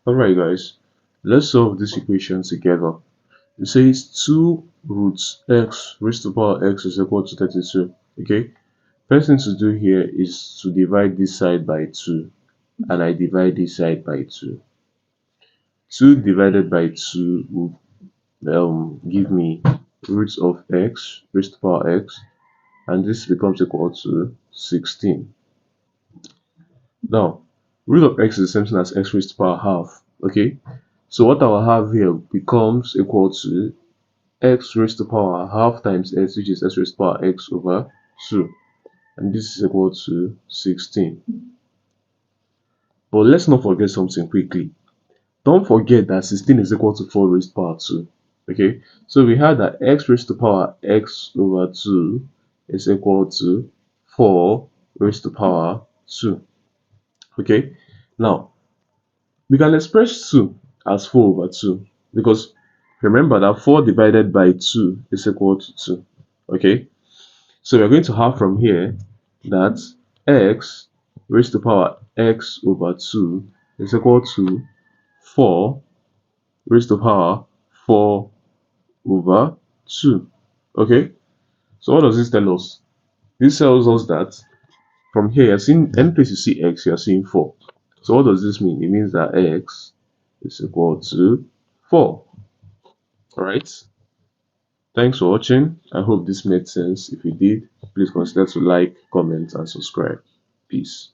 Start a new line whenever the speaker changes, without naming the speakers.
Alright guys, let's solve this equation together. It says 2 roots x raised to the power x is equal to 32. Okay, first thing to do here is to divide this side by 2, and I divide this side by 2. 2 divided by 2 will give me roots of x raised to the power x, and this becomes equal to 16. Now, root of x is the same thing as x raised to the power half. Okay, so what I will have here becomes equal to x raised to the power half times x, which is x raised to the power x over 2, and this is equal to 16. But let's not forget something quickly. Don't forget that 16 is equal to 4 raised to the power 2. Okay, so we had that x raised to the power x over 2 is equal to 4 raised to the power 2. Okay, now we can express 2 as 4 over 2 because remember that 4 divided by 2 is equal to 2. Okay, so we're going to have from here that x raised to the power x over 2 is equal to 4 raised to the power 4 over 2. Okay, so what does this tell us? This tells us that from here, you're seeing any place you see x, you're seeing 4. So what does this mean? It means that x is equal to 4. Alright, thanks for watching. I hope this made sense. If it did, please consider to like, comment, and subscribe. Peace.